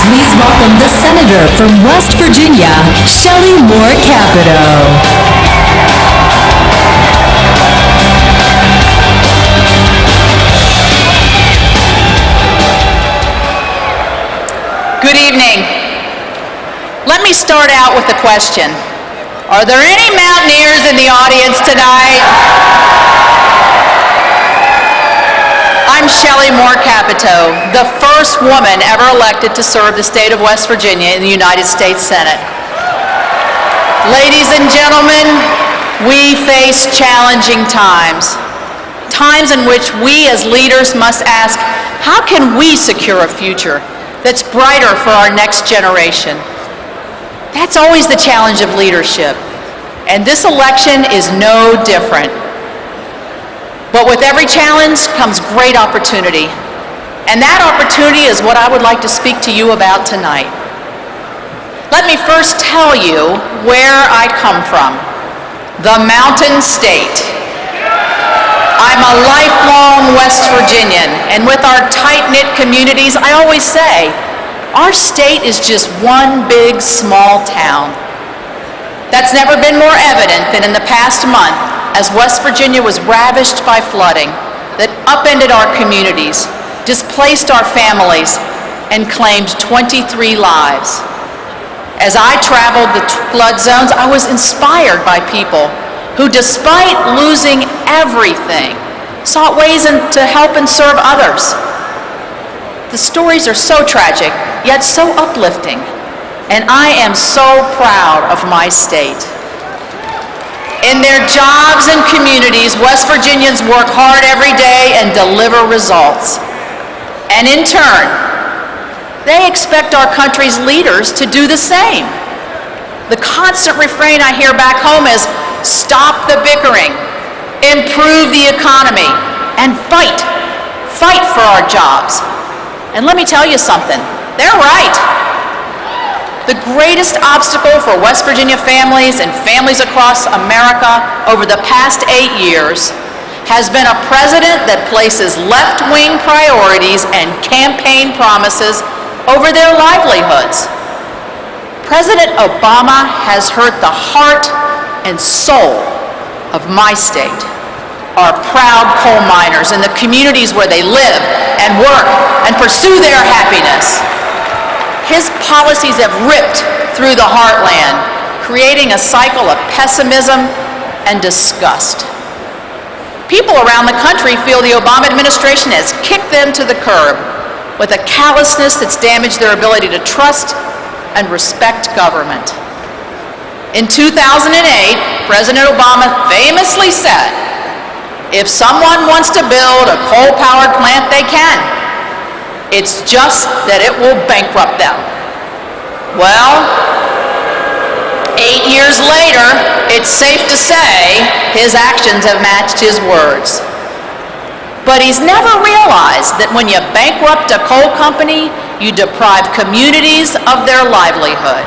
Please welcome the Senator from West Virginia, Shelley Capito. Good evening. Let me start out with a question. Are there any mountaineers in the audience tonight? I'm Shelley Capito, the first woman ever elected to serve the state of West Virginia in the United States Senate. Ladies and gentlemen, we face challenging times. Times in which we as leaders must ask, how can we secure a future that's brighter for our next generation? That's always the challenge of leadership, and this election is no different. But with every challenge comes great opportunity, and that opportunity is what I would like to speak to you about tonight. Let me first tell you where I come from, the Mountain State. I'm a lifelong West Virginian, and with our tight-knit communities, I always say, our state is just one big, small town. That's never been more evident than in the past month as West Virginia was ravished by flooding that upended our communities, displaced our families, and claimed 23 lives. As I traveled the flood zones, I was inspired by people who, despite losing everything, sought ways to help and serve others. The stories are so tragic, yet so uplifting, and I am so proud of my state. In their jobs and communities, West Virginians work hard every day and deliver results. And in turn, they expect our country's leaders to do the same. The constant refrain I hear back home is, stop the bickering, improve the economy, and fight for our jobs. And let me tell you something, they're right. The greatest obstacle for West Virginia families and families across America over the past 8 years has been a president that places left-wing priorities and campaign promises over their livelihoods. President Obama has hurt the heart and soul of my state, our proud coal miners in the communities where they live and work and pursue their happiness. His policies have ripped through the heartland, creating a cycle of pessimism and disgust. People around the country feel the Obama administration has kicked them to the curb with a callousness that's damaged their ability to trust and respect government. In 2008, President Obama famously said, if someone wants to build a coal-powered plant, they can. It's just that it will bankrupt them. Well, 8 years later, it's safe to say his actions have matched his words. But he's never realized that when you bankrupt a coal company, you deprive communities of their livelihood.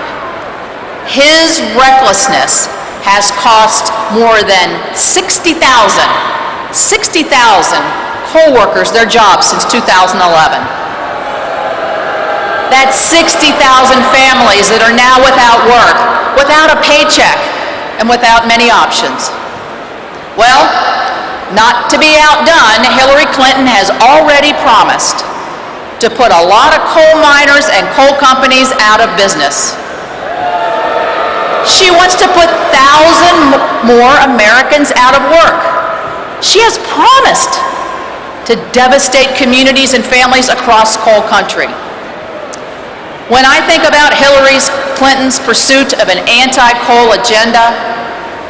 His recklessness has cost more than 60,000 coal workers their jobs since 2011. That's 60,000 families that are now without work, without a paycheck, and without many options. Well, not to be outdone, Hillary Clinton has already promised to put a lot of coal miners and coal companies out of business. She wants to put 1,000 more Americans out of work. She has promised to devastate communities and families across coal country. When I think about Hillary Clinton's pursuit of an anti-coal agenda,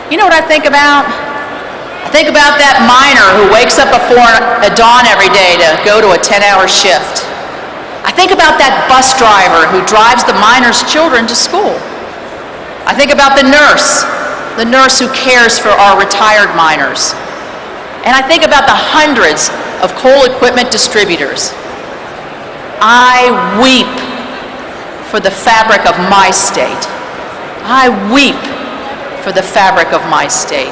you know what I think about? I think about that miner who wakes up before dawn every day to go to a 10-hour shift. I think about that bus driver who drives the miners' children to school. I think about the nurse who cares for our retired miners. And I think about the hundreds of coal equipment distributors. I weep for the fabric of my state. I weep for the fabric of my state.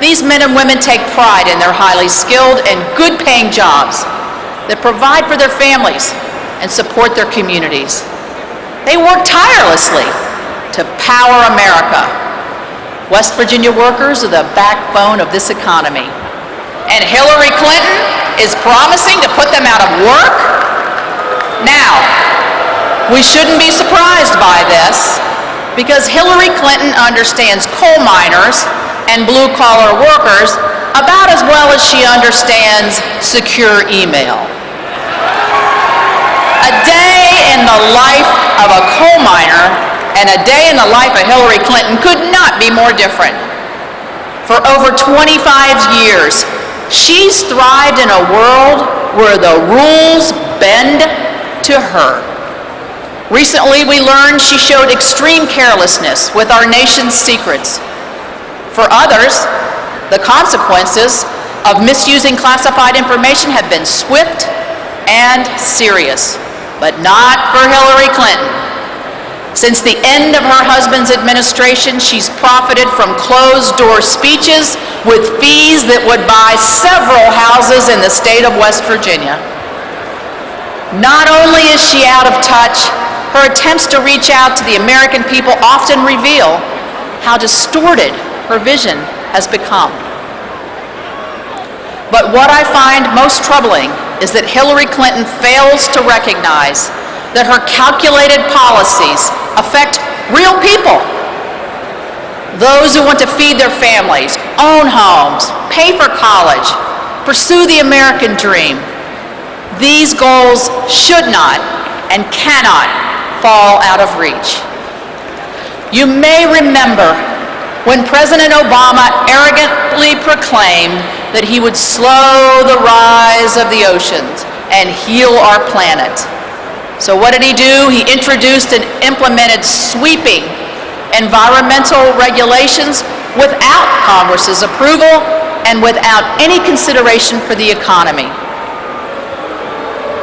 These men and women take pride in their highly skilled and good-paying jobs that provide for their families and support their communities. They work tirelessly to power America. West Virginia workers are the backbone of this economy. And Hillary Clinton is promising to put them out of work? Now, we shouldn't be surprised by this, because Hillary Clinton understands coal miners and blue-collar workers about as well as she understands secure email. A day in the life of a coal miner and a day in the life of Hillary Clinton could not be more different. For over 25 years, she's thrived in a world where the rules bend to her. Recently, we learned she showed extreme carelessness with our nation's secrets. For others, the consequences of misusing classified information have been swift and serious, but not for Hillary Clinton. Since the end of her husband's administration, she's profited from closed-door speeches with fees that would buy several houses in the state of West Virginia. Not only is she out of touch, her attempts to reach out to the American people often reveal how distorted her vision has become. But what I find most troubling is that Hillary Clinton fails to recognize that her calculated policies affect real people. Those who want to feed their families, own homes, pay for college, pursue the American dream. These goals should not and cannot fall out of reach. You may remember when President Obama arrogantly proclaimed that he would slow the rise of the oceans and heal our planet. So what did he do? He introduced and implemented sweeping environmental regulations without Congress's approval and without any consideration for the economy.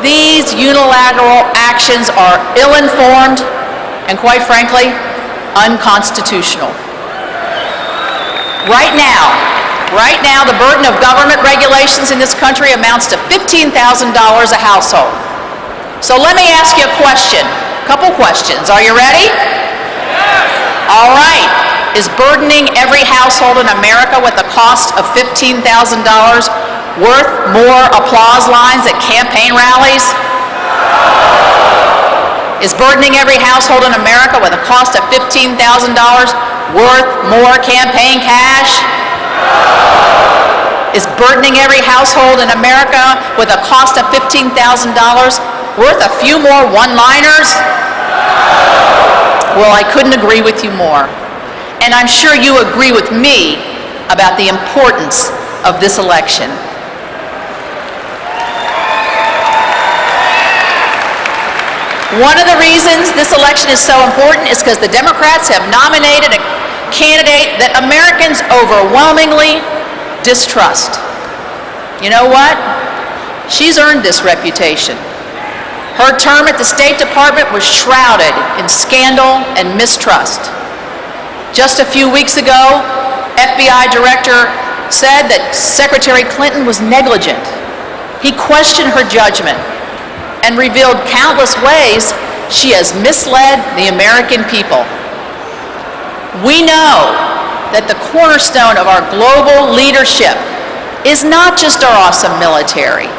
These unilateral actions are ill-informed and, quite frankly, unconstitutional. Right now, the burden of government regulations in this country amounts to $15,000 a household. So let me ask you a question, a couple questions. Are you ready? Yes. All right. Is burdening every household in America with the cost of $15,000 worth more applause lines at campaign rallies? Is burdening every household in America with a cost of $15,000 worth more campaign cash? Is burdening every household in America with a cost of $15,000 worth a few more one-liners? Well, I couldn't agree with you more. And I'm sure you agree with me about the importance of this election. One of the reasons this election is so important is because the Democrats have nominated a candidate that Americans overwhelmingly distrust. You know what? She's earned this reputation. Her term at the State Department was shrouded in scandal and mistrust. Just a few weeks ago, FBI Director said that Secretary Clinton was negligent. He questioned her judgment and revealed countless ways she has misled the American people. We know that the cornerstone of our global leadership is not just our awesome military,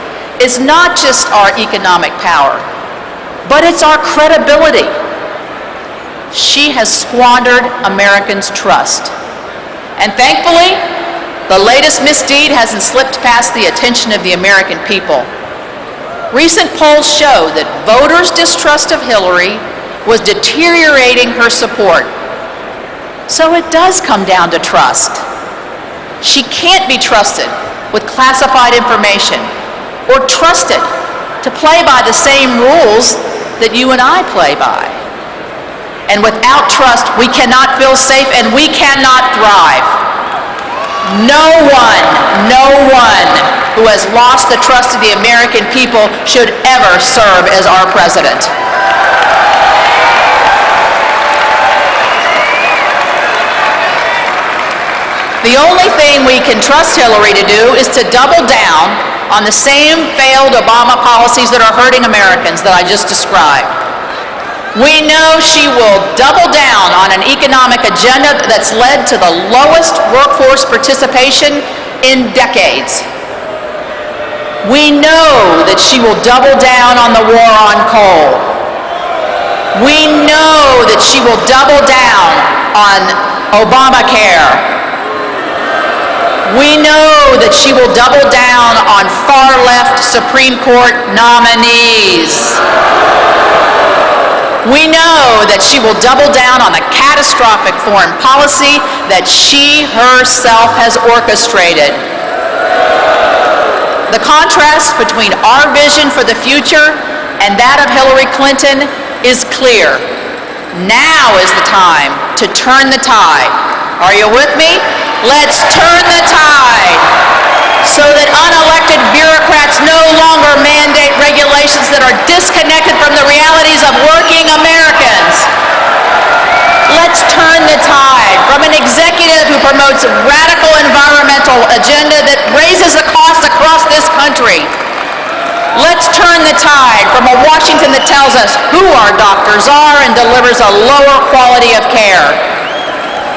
it's not just our economic power, but it's our credibility. She has squandered Americans' trust. And thankfully, the latest misdeed hasn't slipped past the attention of the American people. Recent polls show that voters' distrust of Hillary was deteriorating her support. So it does come down to trust. She can't be trusted with classified information or trusted to play by the same rules that you and I play by. And without trust, we cannot feel safe and we cannot thrive. No one who has lost the trust of the American people should ever serve as our president. The only thing we can trust Hillary to do is to double down on the same failed Obama policies that are hurting Americans that I just described. We know she will double down on an economic agenda that's led to the lowest workforce participation in decades. We know that she will double down on the war on coal. We know that she will double down on Obamacare. We know that she will double down on far-left Supreme Court nominees. We know that she will double down on the catastrophic foreign policy that she herself has orchestrated. The contrast between our vision for the future and that of Hillary Clinton is clear. Now is the time to turn the tide. Are you with me? Let's turn the tide so that unelected bureaucrats no longer mandate regulations that are disconnected from the realities of working Americans. Let's turn the tide from an executive who promotes a radical environmental agenda that raises the cost across this country. Let's turn the tide from a Washington that tells us who our doctors are and delivers a lower quality of care.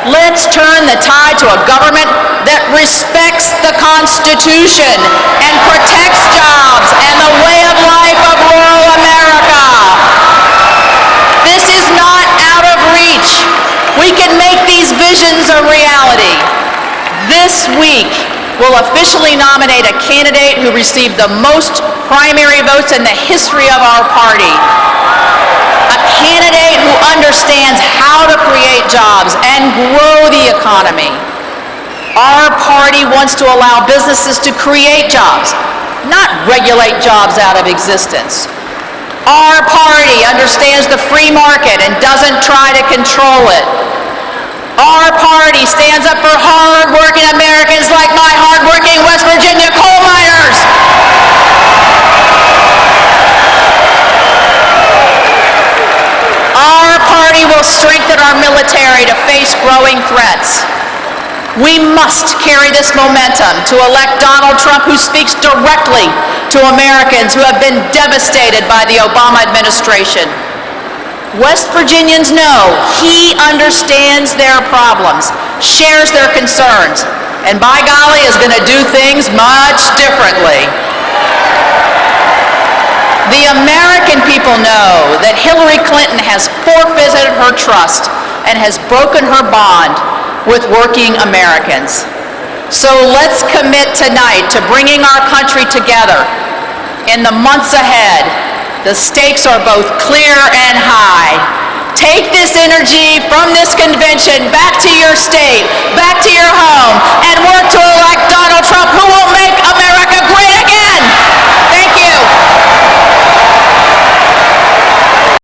Let's turn the tide to a government that respects the Constitution and protects jobs and the way of life of rural America. This is not out of reach. We can make these visions a reality. This week, we'll officially nominate a candidate who received the most primary votes in the history of our party. A candidate who understands how to create jobs and grow the economy. Our party wants to allow businesses to create jobs, not regulate jobs out of existence. Our party understands the free market and doesn't try to control it. Our party stands up for hard-working Americans like my hard-working West Virginia coal miners. Our party will strengthen our military to face growing threats. We must carry this momentum to elect Donald Trump, who speaks directly to Americans who have been devastated by the Obama administration. West Virginians know he understands their problems, shares their concerns, and by golly is going to do things much differently. The American people know that Hillary Clinton has forfeited her trust and has broken her bond with working Americans. So let's commit tonight to bringing our country together. In the months ahead, the stakes are both clear and high. Take this energy from this convention back to your state, back to your home, and